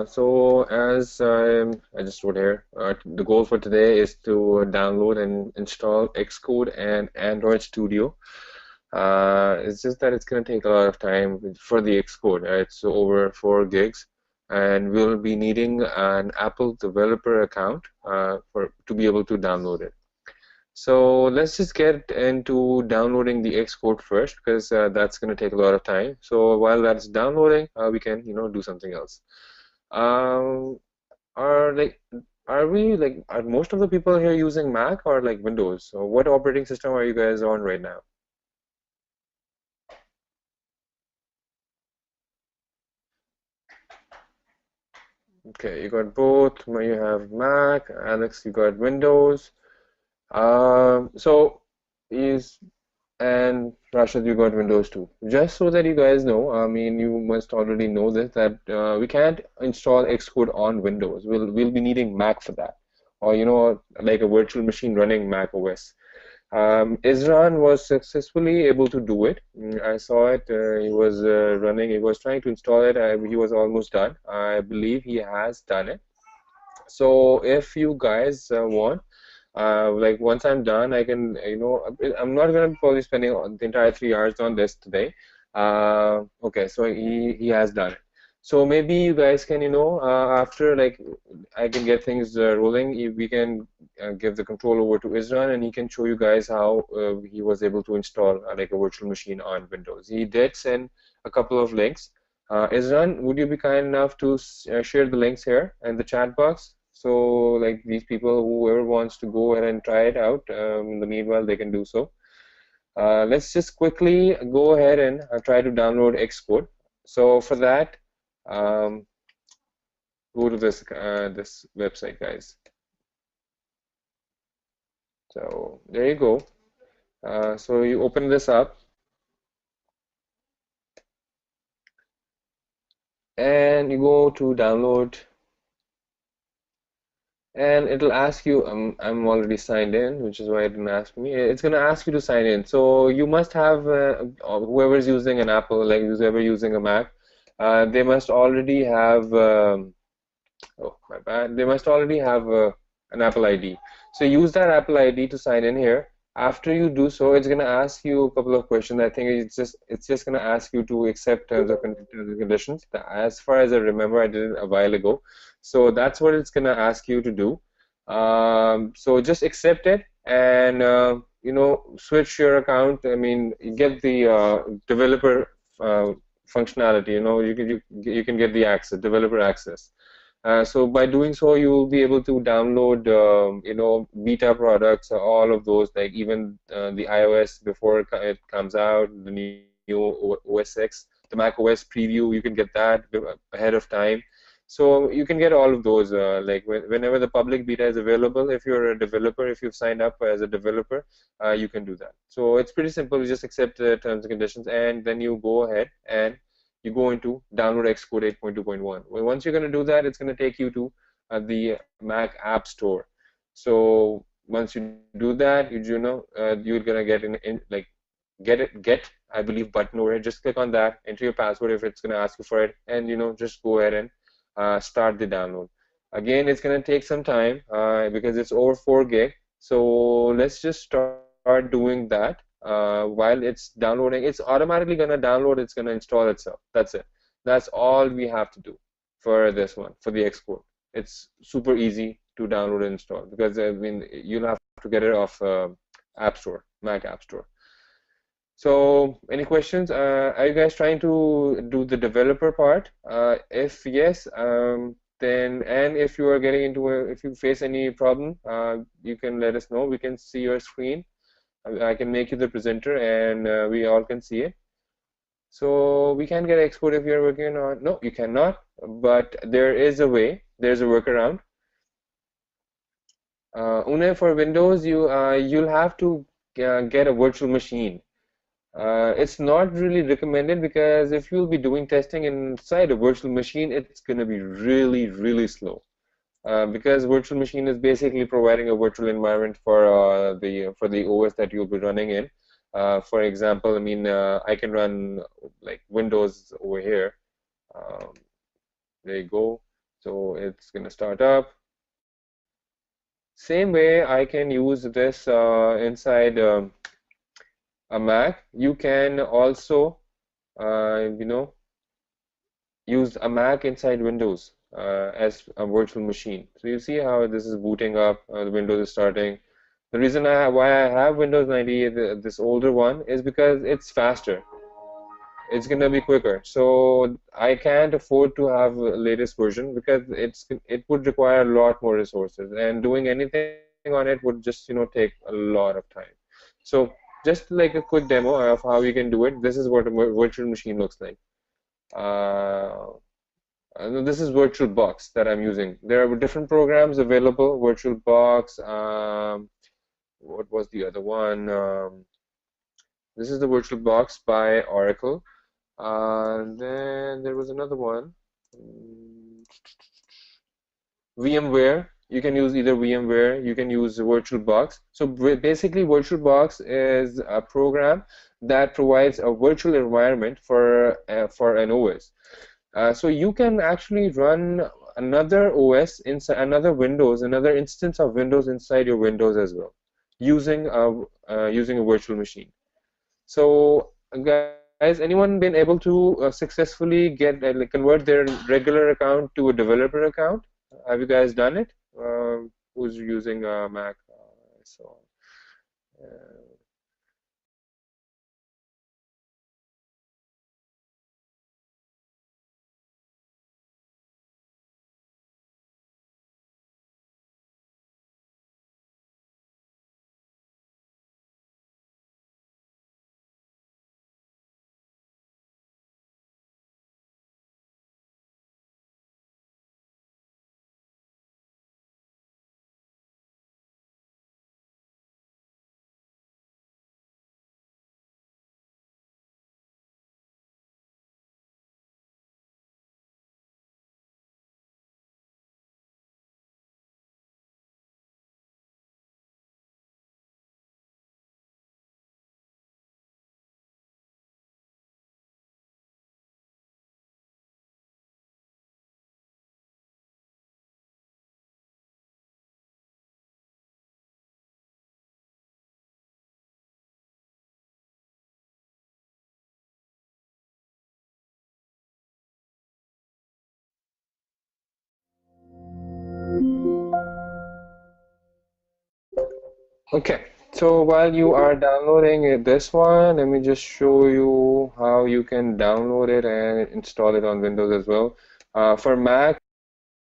So as I just wrote here, the goal for today is to download and install Xcode and Android Studio. It's just that it's going to take a lot of time for the Xcode. It's over 4 gigs, and we'll be needing an Apple developer account to be able to download it. So let's just get into downloading the Xcode first, because that's going to take a lot of time. So while that's downloading, we can do something else. Um, are like are most of the people here using Mac or like Windows? So what operating system are you guys on right now? Okay, you got both. You have Mac. Alex, you got Windows. So is and Rashid, you got Windows too. Just so that you guys know, I mean, you must already know this, that we can't install Xcode on Windows. We'll be needing Mac for that, or like a virtual machine running Mac OS. Isran was successfully able to do it. I saw it. He was running. He was trying to install it. He was almost done. I believe he has done it. So if you guys want, like once I'm done, I can, I'm not going to probably spending the entire 3 hours on this today. Okay, so he has done it. So maybe you guys can, after like I can get things rolling, we can give the control over to Isran, and he can show you guys how he was able to install like a virtual machine on Windows. He did send a couple of links. Isran, would you be kind enough to share the links here in the chat box? So like these people, whoever wants to go ahead and try it out, in the meanwhile, they can do so. Let's just quickly go ahead and try to download Xcode. So for that, go to this website, guys. So there you go. So you open this up, and you go to download, and it'll ask you, I'm already signed in, which is why it didn't ask me. It's going to ask you to sign in. So you must have, whoever's using an Apple, like whoever using a Mac, they must already have, oh, my bad, they must already have an Apple ID. So use that Apple ID to sign in here. After you do so, it's going to ask you a couple of questions. I think it's just going to ask you to accept terms and conditions. As far as I remember, I did it a while ago. So that's what it's going to ask you to do. So just accept it, and switch your account. I mean, get the developer functionality. You can get the access, developer access. So by doing so, you will be able to download, beta products, all of those, like even the iOS before it comes out, the new OS X, the Mac OS preview. You can get that ahead of time. So you can get all of those, like whenever the public beta is available. If you're a developer, if you've signed up as a developer, you can do that. So it's pretty simple. You just accept the terms and conditions, and then you go ahead and you go into download Xcode 8.2.1. Well, once you're going to do that, it's going to take you to the Mac App Store. So once you do that, you're going to get like get I believe button over here. Just click on that, enter your password if it's going to ask you for it, and just go ahead and start the download. Again, it's going to take some time because it's over 4 gig. So let's just start doing that. While it's downloading, it's automatically going to download, it's going to install itself. That's it. That's all we have to do for this one, for the Xcode. It's super easy to download and install, because I mean, you'll have to get it off App Store, Mac App Store. So any questions? Are you guys trying to do the developer part? If yes, then, and if you are getting into if you face any problem, you can let us know. We can see your screen. I can make you the presenter, and we all can see it. So we can get Xcode if you're working on. No, you cannot. But there is a way. There's a workaround. Une, for Windows, you'll have to get a virtual machine. It's not really recommended, because if you'll be doing testing inside a virtual machine, it's going to be really, really slow. Because virtual machine is basically providing a virtual environment for the OS that you'll be running in. For example, I mean, I can run like Windows over here. There you go. So it's going to start up. Same way I can use this inside a Mac. You can also, you know, use a Mac inside Windows as a virtual machine. So you see how this is booting up, the Windows is starting. The reason why I have Windows 98, this older one, is because it's faster. It's gonna be quicker. So I can't afford to have the latest version because it would require a lot more resources, and doing anything on it would just take a lot of time. So just like a quick demo of how you can do it. This is what a virtual machine looks like. Uh, this is VirtualBox that I'm using. There are different programs available. VirtualBox. What was the other one? This is the VirtualBox by Oracle. Then there was another one. VMware. You can use either VMware. You can use VirtualBox. So basically, VirtualBox is a program that provides a virtual environment for an OS. So you can actually run another OS inside another Windows, another instance of Windows inside your Windows as well, using a virtual machine. So guys, anyone been able to successfully like convert their regular account to a developer account? Have you guys done it? Who's using a Mac? So. Uh, Okay, so while you are downloading this one, let me just show you how you can download it and install it on Windows as well. For Mac,